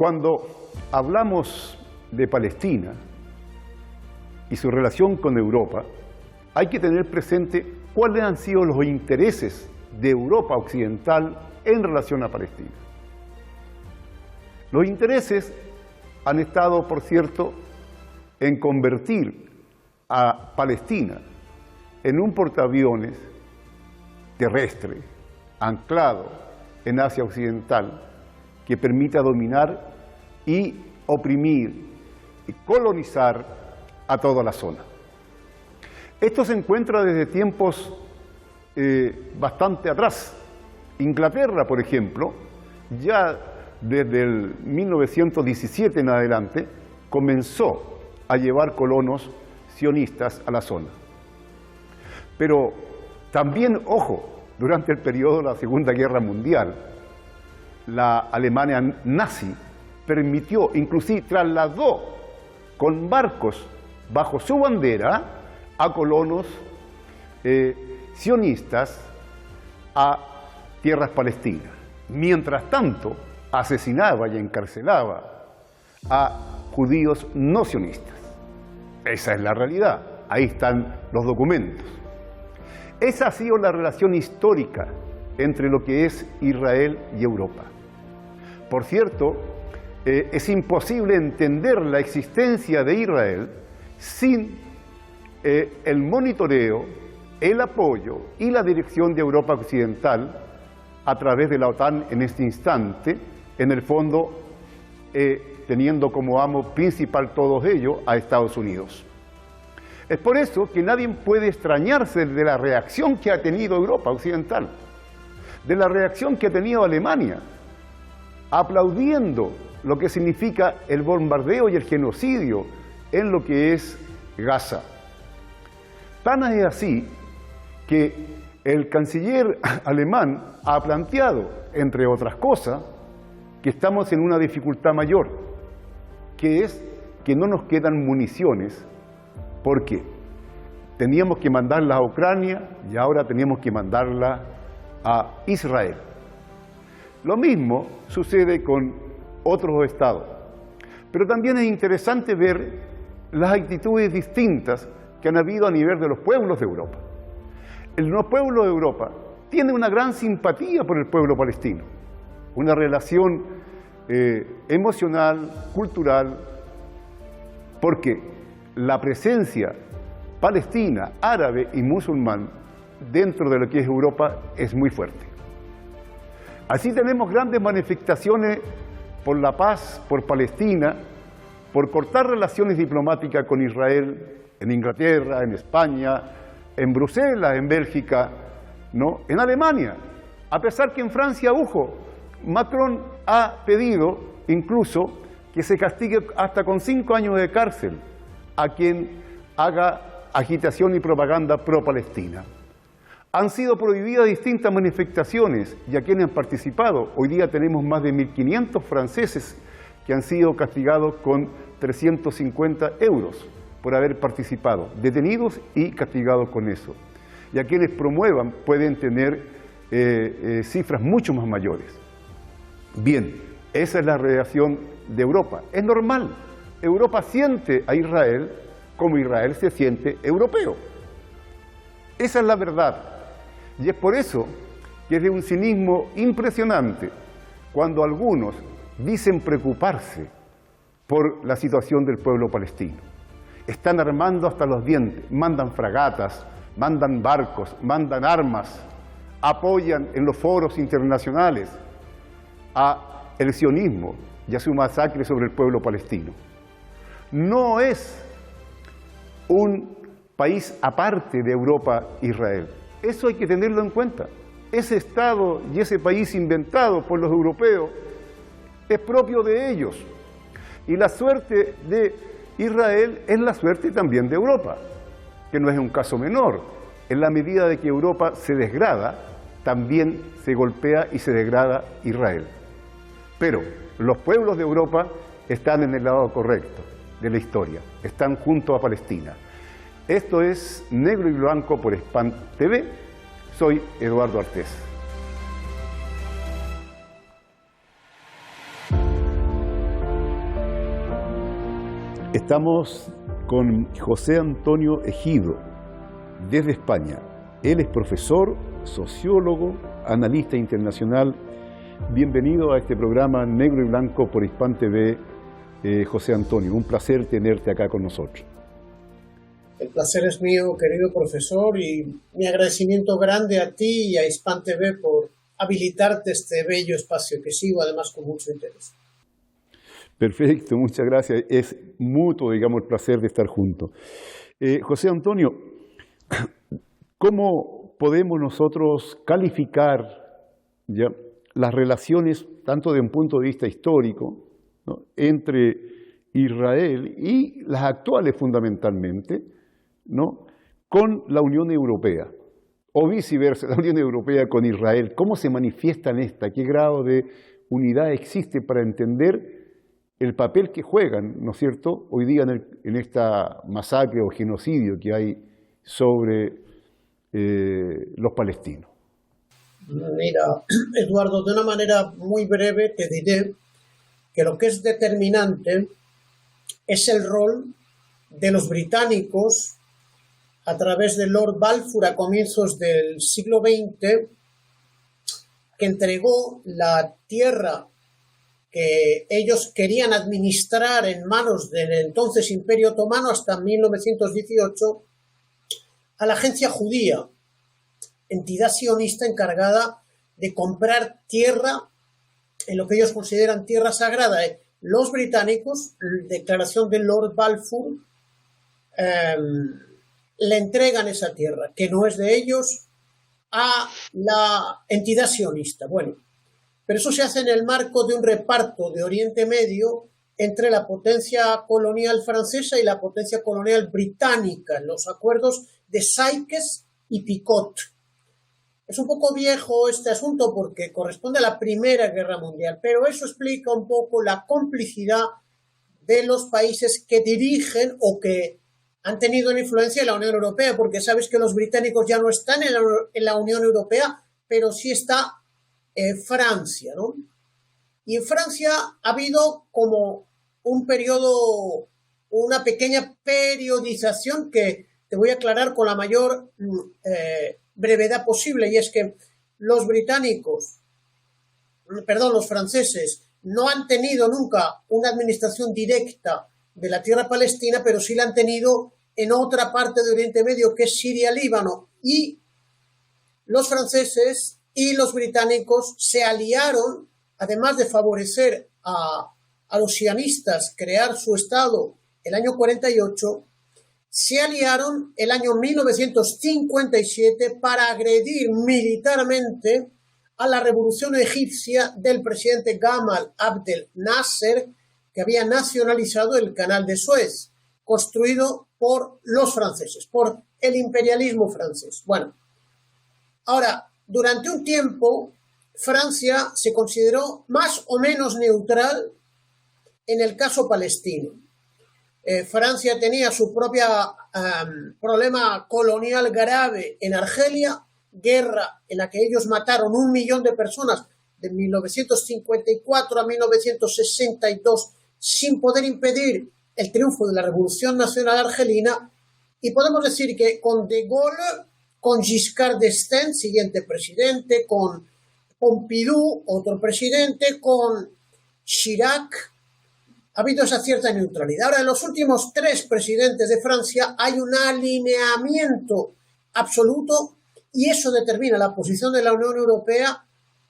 Cuando hablamos de Palestina y su relación con Europa, hay que tener presente cuáles han sido los intereses de Europa Occidental en relación a Palestina. Los intereses han estado, por cierto, en convertir a Palestina en un portaaviones terrestre, anclado en Asia Occidental, que permita dominar y oprimir y colonizar a toda la zona. Esto se encuentra desde tiempos bastante atrás. Inglaterra, por ejemplo, ya desde el 1917 en adelante, comenzó a llevar colonos sionistas a la zona. Pero también, ojo, durante el periodo de la Segunda Guerra Mundial, la Alemania nazi permitió, inclusive trasladó con barcos bajo su bandera a colonos sionistas a tierras palestinas. Mientras tanto, asesinaba y encarcelaba a judíos no sionistas. Esa es la realidad. Ahí están los documentos. Esa ha sido la relación histórica entre lo que es Israel y Europa. Por cierto, es imposible entender la existencia de Israel sin el monitoreo, el apoyo y la dirección de Europa Occidental a través de la OTAN en este instante, en el fondo teniendo como amo principal todos ellos a Estados Unidos. Es por eso que nadie puede extrañarse de la reacción que ha tenido Europa Occidental, de la reacción que ha tenido Alemania, aplaudiendo lo que significa el bombardeo y el genocidio en lo que es Gaza. Tan es así que el canciller alemán ha planteado, entre otras cosas, que estamos en una dificultad mayor, que es que no nos quedan municiones, porque teníamos que mandarlas a Ucrania y ahora teníamos que mandarlas a Israel. Lo mismo sucede con otros estados, pero también es interesante ver las actitudes distintas que han habido a nivel de los pueblos de Europa. Los pueblos de Europa tienen una gran simpatía por el pueblo palestino, una relación emocional, cultural, porque la presencia palestina, árabe y musulmán dentro de lo que es Europa es muy fuerte. Así tenemos grandes manifestaciones por la paz, por Palestina, por cortar relaciones diplomáticas con Israel, en Inglaterra, en España, en Bruselas, en Bélgica, ¿no? En Alemania, a pesar que en Francia, ojo, Macron ha pedido incluso que se castigue hasta con 5 años de cárcel a quien haga agitación y propaganda pro-Palestina. Han sido prohibidas distintas manifestaciones y a quienes han participado. Hoy día tenemos más de 1.500 franceses que han sido castigados con 350 euros por haber participado, detenidos y castigados con eso. Y a quienes promuevan pueden tener cifras mucho más mayores. Bien, esa es la reacción de Europa. Es normal. Europa siente a Israel como Israel se siente europeo. Esa es la verdad. Y es por eso que es de un cinismo impresionante cuando algunos dicen preocuparse por la situación del pueblo palestino. Están armando hasta los dientes, mandan fragatas, mandan barcos, mandan armas, apoyan en los foros internacionales a el sionismo y a su masacre sobre el pueblo palestino. No es un país aparte de Europa, Israel. Eso hay que tenerlo en cuenta. Ese Estado y ese país inventado por los europeos es propio de ellos. Y la suerte de Israel es la suerte también de Europa, que no es un caso menor. En la medida de que Europa se desgrada, también se golpea y se degrada Israel. Pero los pueblos de Europa están en el lado correcto de la historia, están junto a Palestina. Esto es Negro y Blanco por SPAN TV. Soy Eduardo Artés. Estamos con José Antonio Ejido, desde España. Él es profesor, sociólogo, analista internacional. Bienvenido a este programa Negro y Blanco por Hispan TV, José Antonio. Un placer tenerte acá con nosotros. El placer es mío, querido profesor, y mi agradecimiento grande a ti y a Hispan TV por habilitarte este bello espacio que sigo además con mucho interés. Perfecto, muchas gracias. Es mutuo, digamos, el placer de estar juntos. José Antonio, ¿cómo podemos nosotros calificar ya las relaciones, tanto de un punto de vista histórico, ¿no?, entre Israel y las actuales fundamentalmente, ¿no?, con la Unión Europea? O viceversa, la Unión Europea con Israel. ¿Cómo se manifiesta en esta? ¿Qué grado de unidad existe para entender el papel que juegan, ¿no es cierto?, hoy día en esta masacre o genocidio que hay sobre los palestinos? Mira, Eduardo, de una manera muy breve te diré que lo que es determinante es el rol de los británicos a través de Lord Balfour a comienzos del siglo XX, que entregó la tierra que ellos querían administrar en manos del entonces Imperio Otomano hasta 1918 a la Agencia Judía, entidad sionista encargada de comprar tierra en lo que ellos consideran tierra sagrada. Los británicos, declaración de Lord Balfour, le entregan esa tierra, que no es de ellos, a la entidad sionista. Bueno, pero eso se hace en el marco de un reparto de Oriente Medio entre la potencia colonial francesa y la potencia colonial británica, en los acuerdos de Sykes y Picot. Es un poco viejo este asunto porque corresponde a la Primera Guerra Mundial, pero eso explica un poco la complicidad de los países que dirigen o que han tenido una influencia en la Unión Europea, porque sabes que los británicos ya no están en la Unión Europea, pero sí está Francia, ¿no? Y en Francia ha habido como un periodo, una pequeña periodización que te voy a aclarar con la mayor brevedad posible, y es que los franceses no han tenido nunca una administración directa de la tierra palestina, pero sí la han tenido en otra parte de Oriente Medio, que es Siria-Líbano, y los franceses y los británicos se aliaron, además de favorecer a los sionistas crear su Estado el año 48, se aliaron el año 1957 para agredir militarmente a la revolución egipcia del presidente Gamal Abdel Nasser, que había nacionalizado el canal de Suez, construido por los franceses, por el imperialismo francés. Bueno, ahora, durante un tiempo, Francia se consideró más o menos neutral en el caso palestino. Francia tenía su propio problema colonial grave en Argelia, guerra en la que ellos mataron 1 millón de personas de 1954 a 1962 sin poder impedir el triunfo de la Revolución Nacional Argelina, y podemos decir que con De Gaulle, con Giscard d'Estaing, siguiente presidente, con Pompidou, otro presidente, con Chirac, ha habido esa cierta neutralidad. Ahora, en los últimos 3 presidentes de Francia hay un alineamiento absoluto, y eso determina la posición de la Unión Europea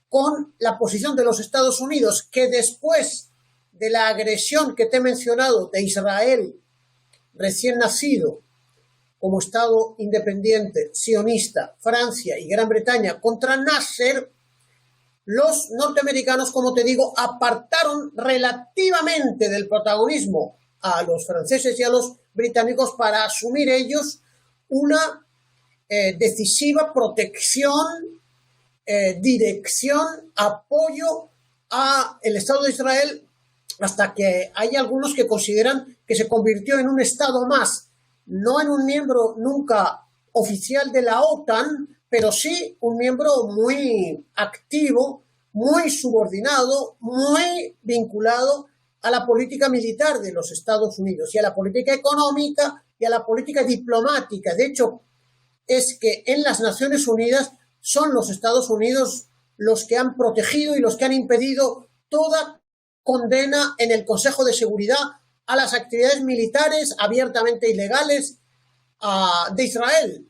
con la posición de los Estados Unidos, que después de la agresión que te he mencionado de Israel, recién nacido, como Estado independiente, sionista, Francia y Gran Bretaña contra Nasser, los norteamericanos, como te digo, apartaron relativamente del protagonismo a los franceses y a los británicos para asumir ellos una decisiva protección, dirección, apoyo al Estado de Israel, hasta que hay algunos que consideran que se convirtió en un Estado más, no en un miembro nunca oficial de la OTAN, pero sí un miembro muy activo, muy subordinado, muy vinculado a la política militar de los Estados Unidos y a la política económica y a la política diplomática. De hecho, es que en las Naciones Unidas son los Estados Unidos los que han protegido y los que han impedido toda condena en el Consejo de Seguridad a las actividades militares abiertamente ilegales de Israel.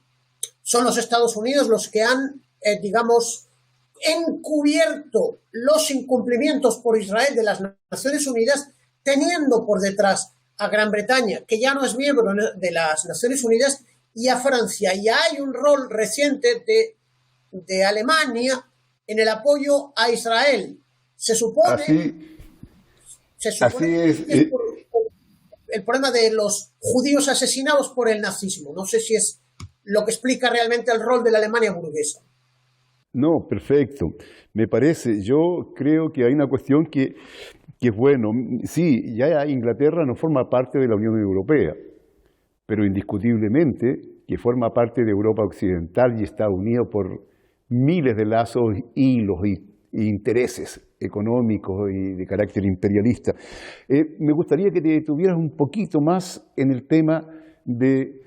Son los Estados Unidos los que han, encubierto los incumplimientos por Israel de las Naciones Unidas, teniendo por detrás a Gran Bretaña, que ya no es miembro de las Naciones Unidas, y a Francia. Y hay un rol reciente de Alemania en el apoyo a Israel. Se supone así es. Que es por el problema de los judíos asesinados por el nazismo. No sé si es lo que explica realmente el rol de la Alemania burguesa. No, perfecto. Me parece, yo creo que hay una cuestión que es bueno. Sí, ya Inglaterra no forma parte de la Unión Europea, pero indiscutiblemente que forma parte de Europa Occidental y está unido por miles de lazos, hilos y intereses económicos y de carácter imperialista. Me gustaría que te detuvieras un poquito más en el tema de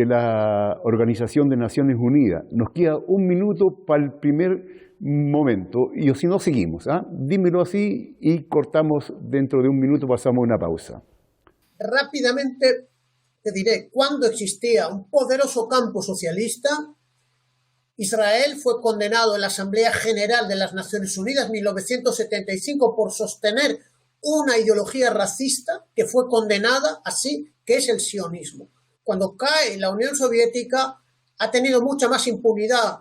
la Organización de Naciones Unidas. Nos queda un minuto para el primer momento, y si no seguimos. Dímelo así y cortamos dentro de un minuto, pasamos a una pausa. Rápidamente te diré, cuando existía un poderoso campo socialista, Israel fue condenado en la Asamblea General de las Naciones Unidas en 1975 por sostener una ideología racista que fue condenada así, que es el sionismo. Cuando cae la Unión Soviética, ha tenido mucha más impunidad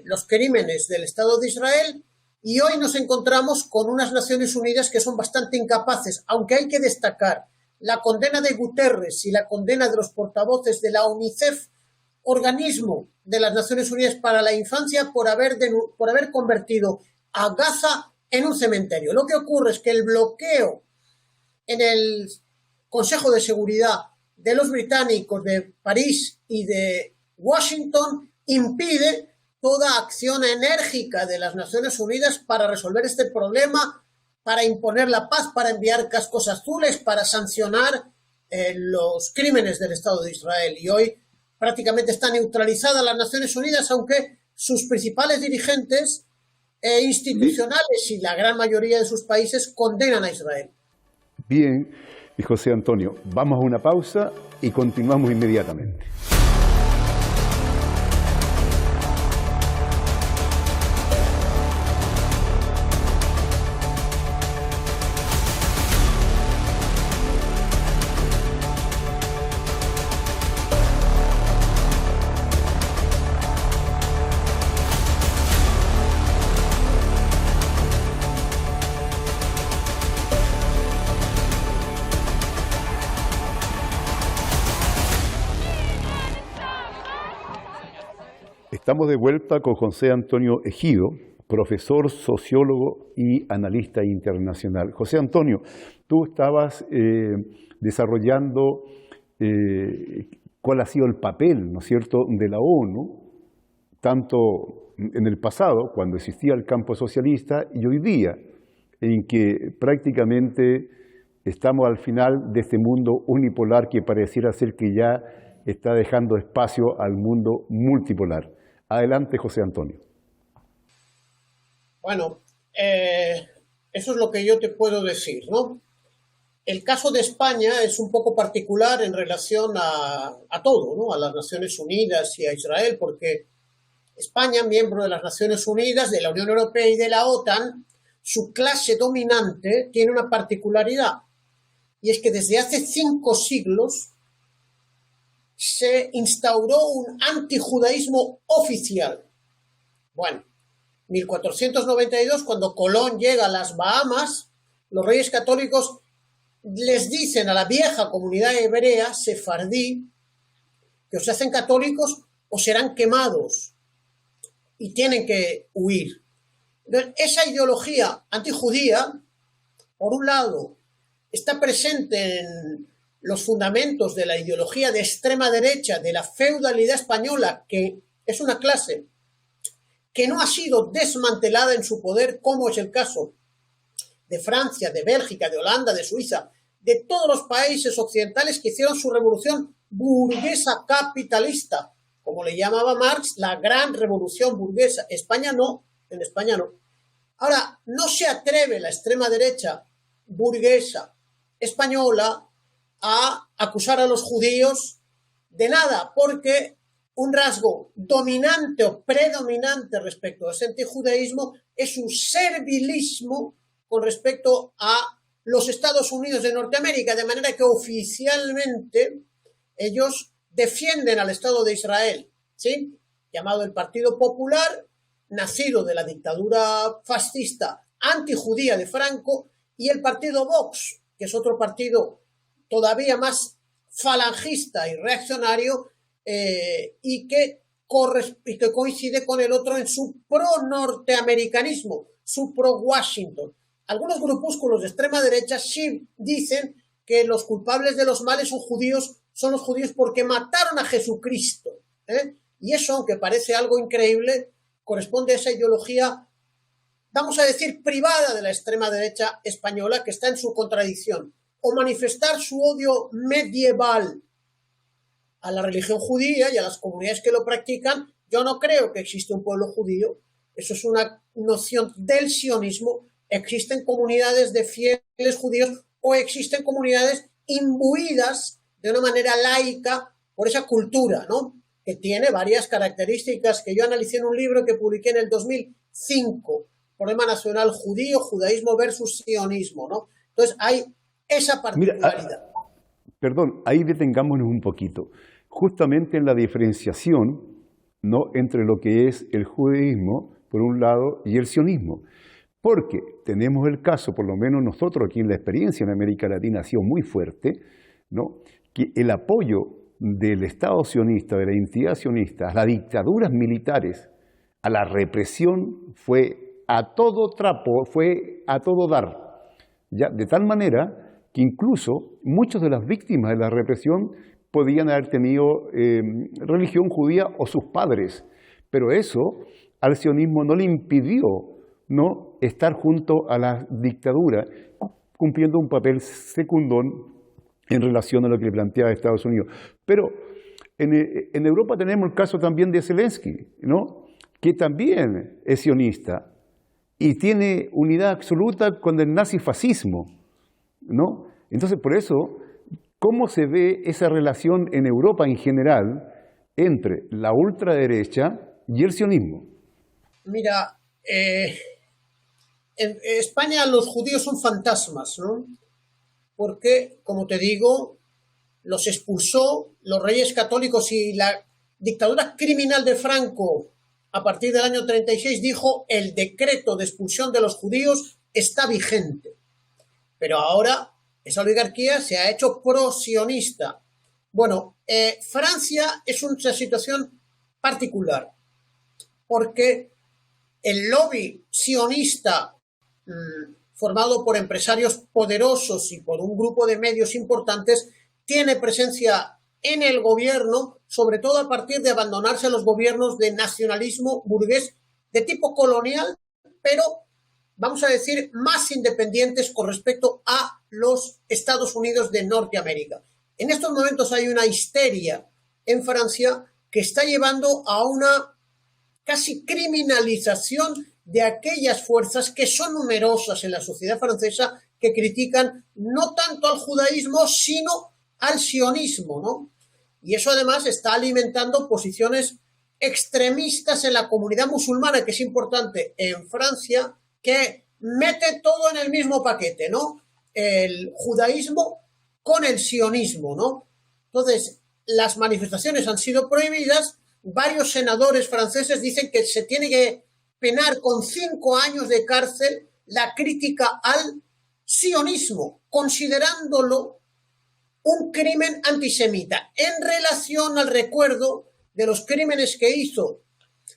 los crímenes del Estado de Israel, y hoy nos encontramos con unas Naciones Unidas que son bastante incapaces, aunque hay que destacar la condena de Guterres y la condena de los portavoces de la UNICEF, organismo de las Naciones Unidas para la Infancia, por haber convertido a Gaza en un cementerio. Lo que ocurre es que el bloqueo en el Consejo de Seguridad de los británicos de París y de Washington impide toda acción enérgica de las Naciones Unidas para resolver este problema, para imponer la paz, para enviar cascos azules, para sancionar los crímenes del Estado de Israel. Y hoy prácticamente está neutralizada las Naciones Unidas, aunque sus principales dirigentes institucionales y la gran mayoría de sus países condenan a Israel. Bien, y José Antonio, vamos a una pausa y continuamos inmediatamente. Estamos de vuelta con José Antonio Ejido, profesor, sociólogo y analista internacional. José Antonio, tú estabas desarrollando cuál ha sido el papel, ¿no es cierto?, de la ONU, tanto en el pasado, cuando existía el campo socialista, y hoy día, en que prácticamente estamos al final de este mundo unipolar que pareciera ser que ya está dejando espacio al mundo multipolar. Adelante, José Antonio. Bueno, eso es lo que yo te puedo decir, ¿no? El caso de España es un poco particular en relación a todo, ¿no? A las Naciones Unidas y a Israel, porque España, miembro de las Naciones Unidas, de la Unión Europea y de la OTAN, su clase dominante tiene una particularidad, y es que desde hace 5 siglos se instauró un antijudaísmo oficial. Bueno, 1492, cuando Colón llega a las Bahamas, los reyes católicos les dicen a la vieja comunidad hebrea, sefardí, que o se hacen católicos o serán quemados y tienen que huir. Entonces, esa ideología antijudía, por un lado, está presente en los fundamentos de la ideología de extrema derecha, de la feudalidad española, que es una clase que no ha sido desmantelada en su poder, como es el caso de Francia, de Bélgica, de Holanda, de Suiza, de todos los países occidentales que hicieron su revolución burguesa capitalista, como le llamaba Marx, la gran revolución burguesa. España no, en España no. Ahora, no se atreve la extrema derecha burguesa española a acusar a los judíos de nada, porque un rasgo dominante o predominante respecto a ese antijudaísmo es un servilismo con respecto a los Estados Unidos de Norteamérica, de manera que oficialmente ellos defienden al Estado de Israel, ¿sí? Llamado el Partido Popular, nacido de la dictadura fascista antijudía de Franco, y el partido Vox, que es otro partido todavía más falangista y reaccionario, y que coincide con el otro en su pro-norteamericanismo, su pro-Washington. Algunos grupúsculos de extrema derecha sí dicen que los culpables de los males son los judíos porque mataron a Jesucristo, ¿eh? Y eso, aunque parece algo increíble, corresponde a esa ideología, vamos a decir, privada de la extrema derecha española, que está en su contradicción. O manifestar su odio medieval a la religión judía y a las comunidades que lo practican. Yo no creo que existe un pueblo judío, eso es una noción del sionismo. Existen comunidades de fieles judíos o existen comunidades imbuidas de una manera laica por esa cultura, ¿no? Que tiene varias características que yo analicé en un libro que publiqué en el 2005, Problema Nacional Judío, Judaísmo versus Sionismo, ¿no? Entonces hay esa particularidad. Mira, perdón, ahí detengámonos un poquito. Justamente en la diferenciación, ¿no?, entre lo que es el judaísmo, por un lado, y el sionismo. Porque tenemos el caso, por lo menos nosotros aquí en la experiencia en América Latina ha sido muy fuerte, ¿no?, que el apoyo del Estado sionista, de la entidad sionista, a las dictaduras militares, a la represión, fue a todo trapo, fue a todo dar. ¿Ya? De tal manera que incluso muchas de las víctimas de la represión podían haber tenido religión judía o sus padres, pero eso al sionismo no le impidió, ¿no?, estar junto a la dictadura, cumpliendo un papel secundón en relación a lo que le planteaba Estados Unidos. Pero en Europa tenemos el caso también de Zelensky, ¿no?, que también es sionista y tiene unidad absoluta con el nazifascismo, ¿no? Entonces, por eso, ¿cómo se ve esa relación en Europa en general entre la ultraderecha y el sionismo? Mira, en España los judíos son fantasmas, ¿no? Porque, como te digo, los expulsó los reyes católicos y la dictadura criminal de Franco a partir del año 36 dijo: el decreto de expulsión de los judíos está vigente. Pero ahora esa oligarquía se ha hecho pro-sionista. Bueno, Francia es una situación particular porque el lobby sionista formado por empresarios poderosos y por un grupo de medios importantes tiene presencia en el gobierno, sobre todo a partir de abandonarse los gobiernos de nacionalismo burgués de tipo colonial, pero vamos a decir más independientes con respecto a los Estados Unidos de Norteamérica. En estos momentos hay una histeria en Francia que está llevando a una casi criminalización de aquellas fuerzas que son numerosas en la sociedad francesa que critican no tanto al judaísmo sino al sionismo, ¿no? Y eso además está alimentando posiciones extremistas en la comunidad musulmana, que es importante en Francia, que mete todo en el mismo paquete, ¿no? El judaísmo con el sionismo, ¿no? Entonces, las manifestaciones han sido prohibidas. Varios senadores franceses dicen que se tiene que penar con 5 años de cárcel la crítica al sionismo, considerándolo un crimen antisemita en relación al recuerdo de los crímenes que hizo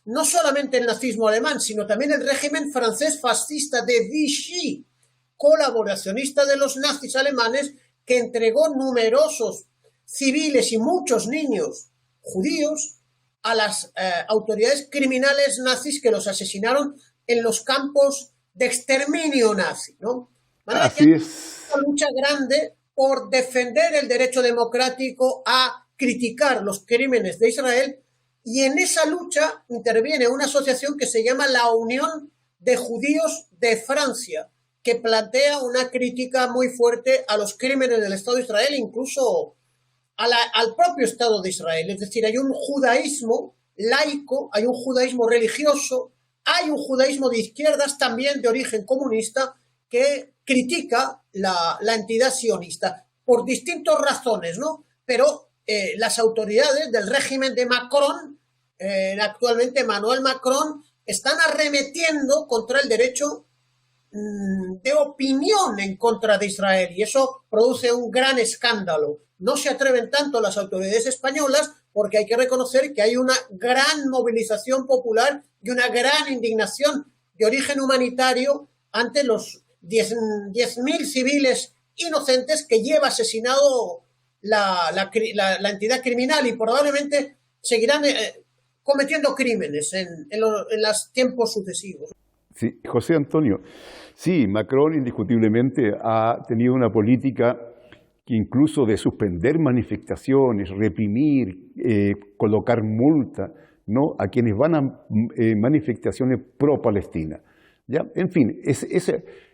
no solamente el nazismo alemán, sino también el régimen francés fascista de Vichy, colaboracionista de los nazis alemanes, que entregó numerosos civiles y muchos niños judíos a las autoridades criminales nazis que los asesinaron en los campos de exterminio nazi, ¿no? De manera que Así hay es. una lucha grande por defender el derecho democrático a criticar los crímenes de Israel, y en esa lucha interviene una asociación que se llama la Unión de Judíos de Francia, que plantea una crítica muy fuerte a los crímenes del Estado de Israel, incluso al propio Estado de Israel. Es decir, hay un judaísmo laico, hay un judaísmo religioso, hay un judaísmo de izquierdas también de origen comunista que critica la entidad sionista por distintas razones, ¿no? Pero las autoridades del régimen de Macron, actualmente Emmanuel Macron, están arremetiendo contra el derecho de opinión en contra de Israel, y eso produce un gran escándalo. No se atreven tanto las autoridades españolas porque hay que reconocer que hay una gran movilización popular y una gran indignación de origen humanitario ante los 10.000 civiles inocentes que lleva asesinado la entidad criminal, y probablemente seguirán cometiendo crímenes en los tiempos sucesivos. Sí, José Antonio, sí, Macron indiscutiblemente ha tenido una política que incluso de suspender manifestaciones, reprimir, colocar multa, ¿no?, a quienes van a manifestaciones pro-Palestina. ¿Ya? En fin,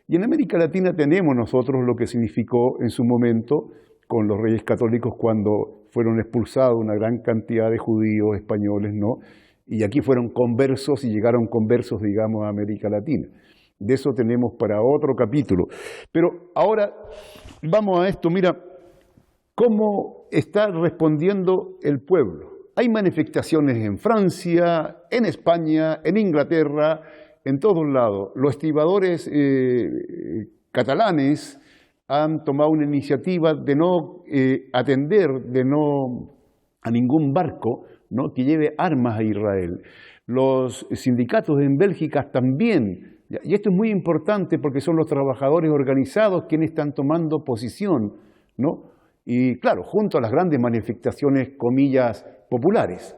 y en América Latina tenemos nosotros lo que significó en su momento con los Reyes Católicos cuando fueron expulsados una gran cantidad de judíos españoles, ¿no? Y aquí fueron conversos y llegaron conversos, digamos, a América Latina. De eso tenemos para otro capítulo. Pero ahora vamos a esto. Mira, ¿cómo está respondiendo el pueblo? Hay manifestaciones en Francia, en España, en Inglaterra, en todos lados. Los estibadores catalanes han tomado una iniciativa de no atender a ningún barco, ¿no?, que lleve armas a Israel. Los sindicatos en Bélgica también, y esto es muy importante porque son los trabajadores organizados quienes están tomando posición, ¿no? Y claro, junto a las grandes manifestaciones, comillas, populares.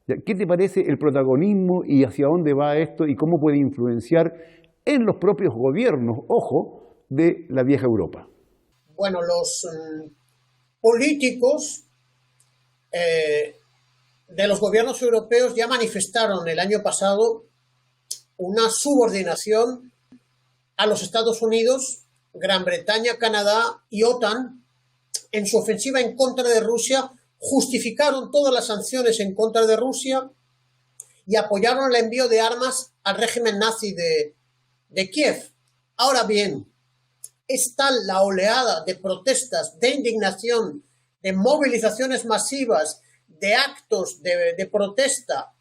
¿Qué te parece el protagonismo y hacia dónde va esto y cómo puede influenciar en los propios gobiernos, ojo, de la vieja Europa? Bueno, los políticos de los gobiernos europeos ya manifestaron el año pasado una subordinación a los Estados Unidos, Gran Bretaña, Canadá y OTAN en su ofensiva en contra de Rusia. Justificaron todas las sanciones en contra de Rusia y apoyaron el envío de armas al régimen nazi de Kiev. Ahora bien, es tal la oleada de protestas, de indignación, de movilizaciones masivas, de actos de protesta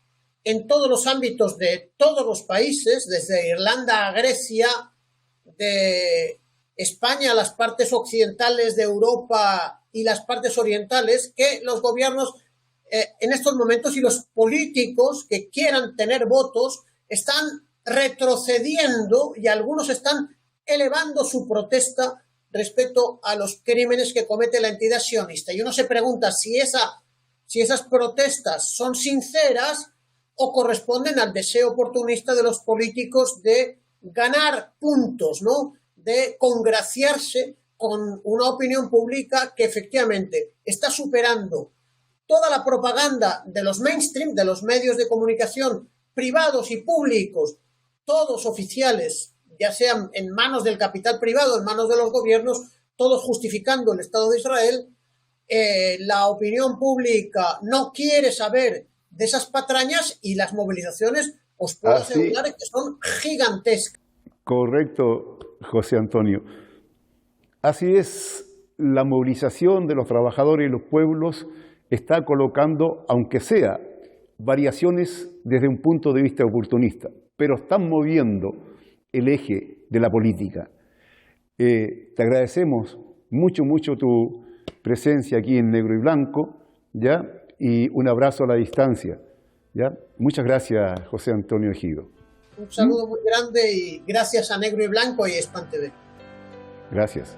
en todos los ámbitos de todos los países, desde Irlanda a Grecia, de España a las partes occidentales de Europa y las partes orientales, que los gobiernos en estos momentos y los políticos que quieran tener votos están retrocediendo y algunos están elevando su protesta respecto a los crímenes que comete la entidad sionista. Y uno se pregunta si esas protestas son sinceras o corresponden al deseo oportunista de los políticos de ganar puntos, ¿no?, de congraciarse con una opinión pública que efectivamente está superando toda la propaganda de los mainstream, de los medios de comunicación privados y públicos, todos oficiales, ya sean en manos del capital privado, en manos de los gobiernos, todos justificando el Estado de Israel. La opinión pública no quiere saber de esas patrañas y las movilizaciones, os puedo asegurar que son gigantescas. Correcto, José Antonio. Así es, la movilización de los trabajadores y los pueblos está colocando, aunque sea, variaciones desde un punto de vista oportunista, pero están moviendo el eje de la política. Te agradecemos mucho tu presencia aquí en Negro y Blanco, ¿ya? Y un abrazo a la distancia, ¿ya? Muchas gracias, José Antonio Ejido. Un saludo muy grande y gracias a Negro y Blanco y Span TV. Gracias.